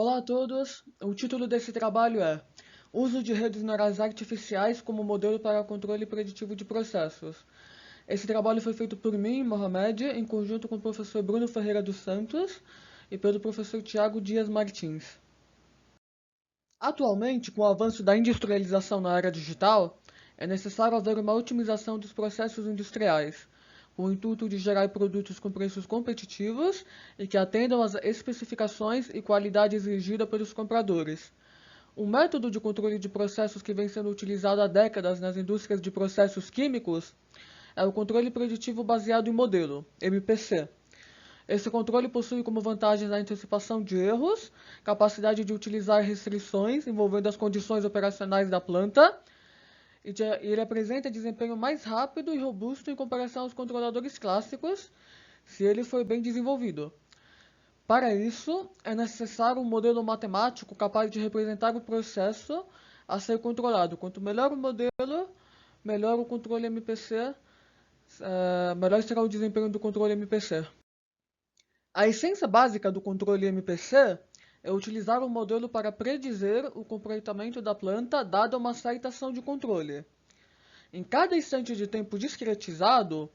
Olá a todos! O título desse trabalho é Uso de redes neurais artificiais como modelo para controle preditivo de processos. Esse trabalho foi feito por mim, Mohamed, em conjunto com o professor Bruno Ferreira dos Santos e pelo professor Tiago Dias Martins. Atualmente, com o avanço da industrialização na era digital, é necessário haver uma otimização dos processos industriais, com o intuito de gerar produtos com preços competitivos e que atendam às especificações e qualidade exigida pelos compradores. Um método de controle de processos que vem sendo utilizado há décadas nas indústrias de processos químicos é o controle preditivo baseado em modelo, MPC. Esse controle possui como vantagens a antecipação de erros, capacidade de utilizar restrições envolvendo as condições operacionais da planta, e ele apresenta desempenho mais rápido e robusto em comparação aos controladores clássicos, se ele for bem desenvolvido. Para isso, é necessário um modelo matemático capaz de representar o processo a ser controlado. Quanto melhor o modelo, melhor o controle MPC, melhor será o desempenho do controle MPC. A essência básica do controle MPC é utilizar um modelo para predizer o comportamento da planta dada uma certa ação de controle. Em cada instante de tempo discretizado,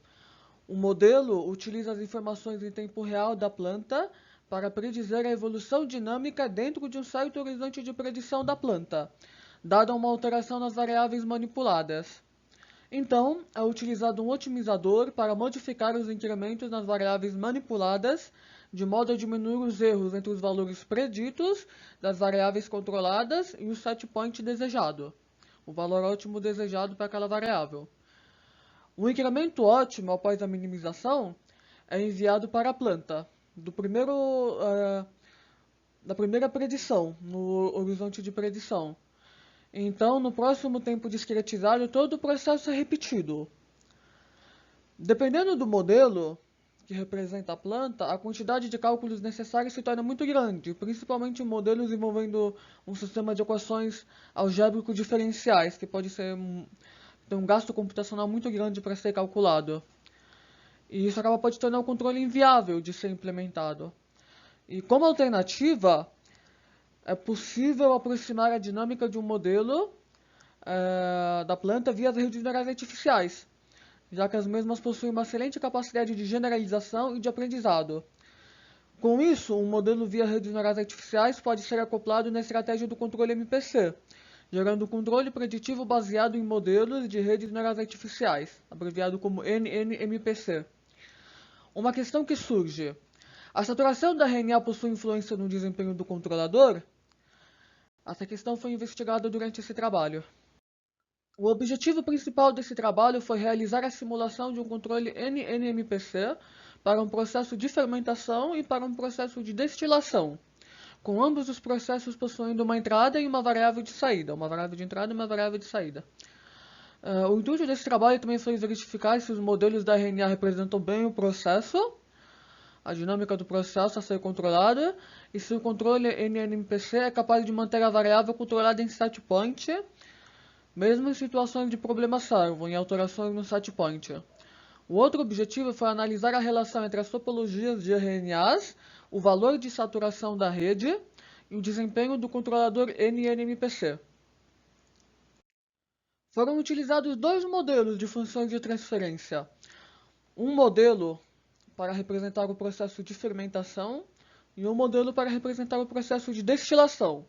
o modelo utiliza as informações em tempo real da planta para predizer a evolução dinâmica dentro de um certo horizonte de predição da planta, dada uma alteração nas variáveis manipuladas. Então, é utilizado um otimizador para modificar os incrementos nas variáveis manipuladas, de modo a diminuir os erros entre os valores preditos das variáveis controladas e o set point desejado, o valor ótimo desejado para aquela variável. O incremento ótimo após a minimização é enviado para a planta, da primeira predição, no horizonte de predição. Então, no próximo tempo discretizado, todo o processo é repetido. Dependendo do modelo que representa a planta, a quantidade de cálculos necessários se torna muito grande, principalmente em modelos envolvendo um sistema de equações algébrico diferenciais, que pode ter um gasto computacional muito grande para ser calculado. E isso pode tornar o controle inviável de ser implementado. E como alternativa, é possível aproximar a dinâmica de um modelo da planta via as redes neurais artificiais, já que as mesmas possuem uma excelente capacidade de generalização e de aprendizado. Com isso, um modelo via redes neurais artificiais pode ser acoplado na estratégia do controle MPC, gerando um controle preditivo baseado em modelos de redes neurais artificiais, abreviado como NNMPC. Uma questão que surge: a saturação da RNA possui influência no desempenho do controlador? Essa questão foi investigada durante esse trabalho. O objetivo principal desse trabalho foi realizar a simulação de um controle NNMPC para um processo de fermentação e para um processo de destilação, com ambos os processos possuindo uma entrada e uma variável de saída, uma variável de entrada e uma variável de saída. O intuito desse trabalho também foi verificar se os modelos da RNA representam bem o processo, a dinâmica do processo a ser controlada, e se o controle NNMPC é capaz de manter a variável controlada em set point, mesmo em situações de problema servo, em alterações no set point. O outro objetivo foi analisar a relação entre as topologias de RNAs, o valor de saturação da rede e o desempenho do controlador NNMPC. Foram utilizados dois modelos de funções de transferência. Um modelo para representar o processo de fermentação e um modelo para representar o processo de destilação.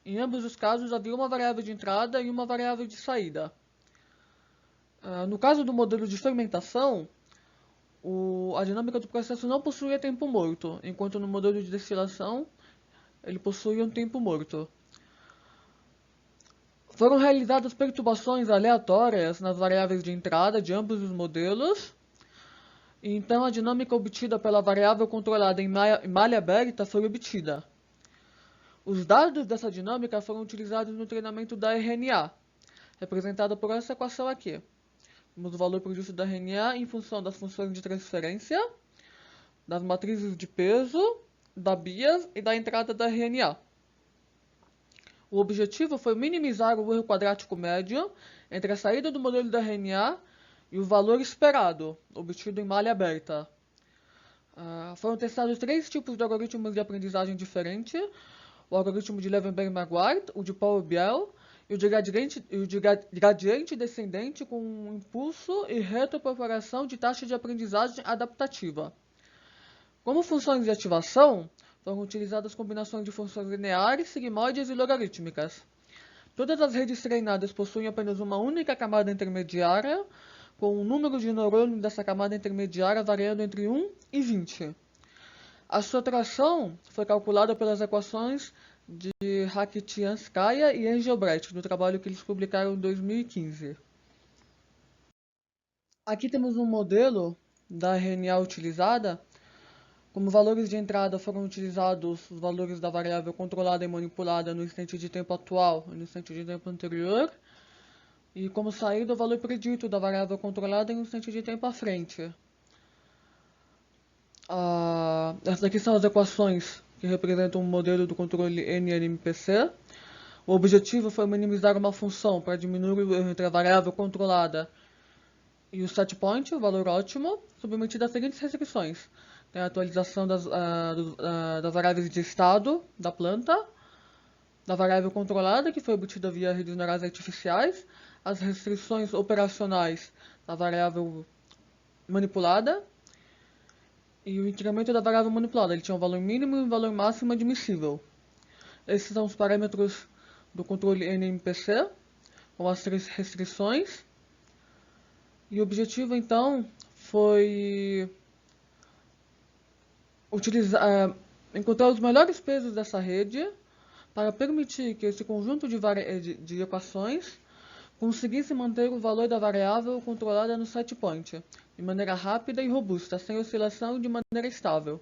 Em ambos os casos, havia uma variável de entrada e uma variável de saída. No caso do modelo de fermentação, a dinâmica do processo não possuía tempo morto, enquanto no modelo de destilação, ele possuía um tempo morto. Foram realizadas perturbações aleatórias nas variáveis de entrada de ambos os modelos. Então, a dinâmica obtida pela variável controlada em malha aberta foi obtida. Os dados dessa dinâmica foram utilizados no treinamento da RNA, representada por essa equação aqui. Temos o valor predito da RNA em função das funções de transferência, das matrizes de peso, da bias e da entrada da RNA. O objetivo foi minimizar o erro quadrático médio entre a saída do modelo da RNA e o valor esperado, obtido em malha aberta. Foram testados três tipos de algoritmos de aprendizagem diferentes. o algoritmo de Levenberg-Marquardt, o de Paul-Biel e o de gradiente descendente com impulso e retropropagação de taxa de aprendizagem adaptativa. Como funções de ativação, foram utilizadas combinações de funções lineares, sigmoides e logarítmicas. Todas as redes treinadas possuem apenas uma única camada intermediária, com o número de neurônios dessa camada intermediária variando entre 1 e 20. A sua tração foi calculada pelas equações de Rakhtianskaya e Engelbrecht, no trabalho que eles publicaram em 2015. Aqui temos um modelo da RNA utilizada. Como valores de entrada foram utilizados os valores da variável controlada e manipulada no instante de tempo atual e no instante de tempo anterior. E como saída, o valor predito da variável controlada em um instante de tempo à frente. Essas aqui são as equações que representam o modelo do controle NNMPC. O objetivo foi minimizar uma função para diminuir o erro entre a variável controlada e o set point, o valor ótimo, submetido às seguintes restrições. Tem a atualização das variáveis de estado da planta, da variável controlada, que foi obtida via redes neurais artificiais, as restrições operacionais da variável manipulada e o incremento da variável manipulada. Ele tinha um valor mínimo e um valor máximo admissível. Esses são os parâmetros do controle NMPC, com as 3 restrições. E o objetivo, então, foi encontrar os melhores pesos dessa rede para permitir que esse conjunto de equações conseguisse manter o valor da variável controlada no set point, de maneira rápida e robusta, sem oscilação e de maneira estável.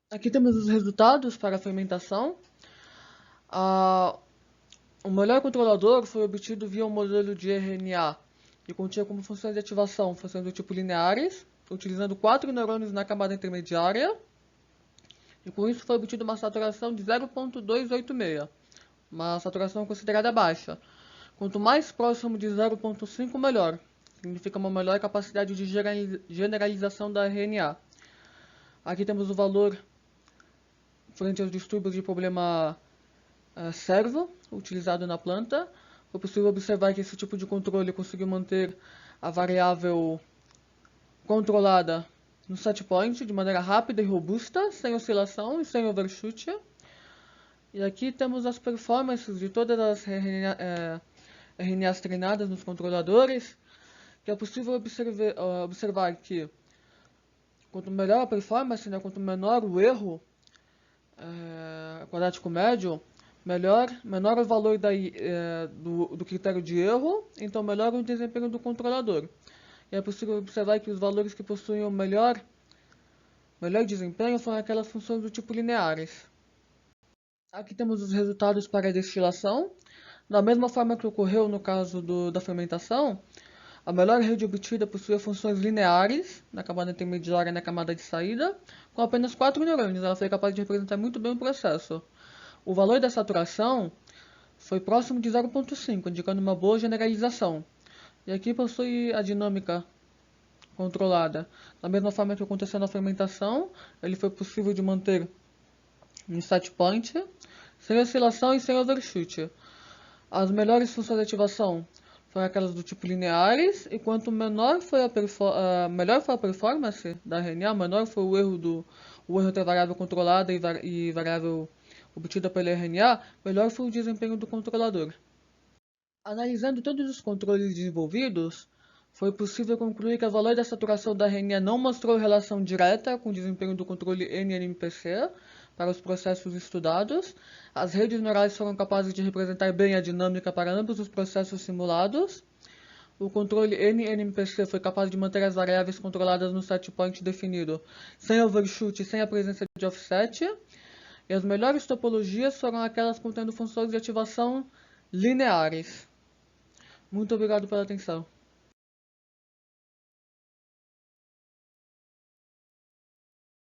Aqui temos os resultados para a fermentação. O melhor controlador foi obtido via um modelo de RNA, que continha como funções de ativação funções do tipo lineares, utilizando 4 neurônios na camada intermediária, e com isso foi obtida uma saturação de 0,286, uma saturação considerada baixa. Quanto mais próximo de 0,5, melhor. Significa uma melhor capacidade de generalização da RNA. Aqui temos o valor frente aos distúrbios de problema servo, utilizado na planta. Foi possível observar que esse tipo de controle conseguiu manter a variável controlada no set point de maneira rápida e robusta, sem oscilação e sem overshoot. E aqui temos as performances de todas as RNAs treinadas nos controladores, que é possível observar que quanto melhor a performance, quanto menor o erro quadrático médio, menor o valor do critério de erro, então melhor o desempenho do controlador. E é possível observar que os valores que possuem o melhor desempenho são aquelas funções do tipo lineares. Aqui temos os resultados para a destilação. Da mesma forma que ocorreu no caso da fermentação, a melhor rede obtida possui funções lineares na camada intermediária e na camada de saída, com apenas 4 neurônios. Ela foi capaz de representar muito bem o processo. O valor da saturação foi próximo de 0,5, indicando uma boa generalização. E aqui possui a dinâmica controlada. Da mesma forma que aconteceu na fermentação, ele foi possível de manter em set point, sem oscilação e sem overshoot. As melhores funções de ativação foram aquelas do tipo lineares, e quanto melhor foi a performance da RNA, menor foi o erro entre a variável controlada e variável obtida pela RNA, melhor foi o desempenho do controlador. Analisando todos os controles desenvolvidos, foi possível concluir que o valor da saturação da RNA não mostrou relação direta com o desempenho do controle NNMPC para os processos estudados. As redes neurais foram capazes de representar bem a dinâmica para ambos os processos simulados. O controle NNMPC foi capaz de manter as variáveis controladas no set point definido, sem overshoot e sem a presença de offset. E as melhores topologias foram aquelas contendo funções de ativação lineares. Muito obrigado pela atenção.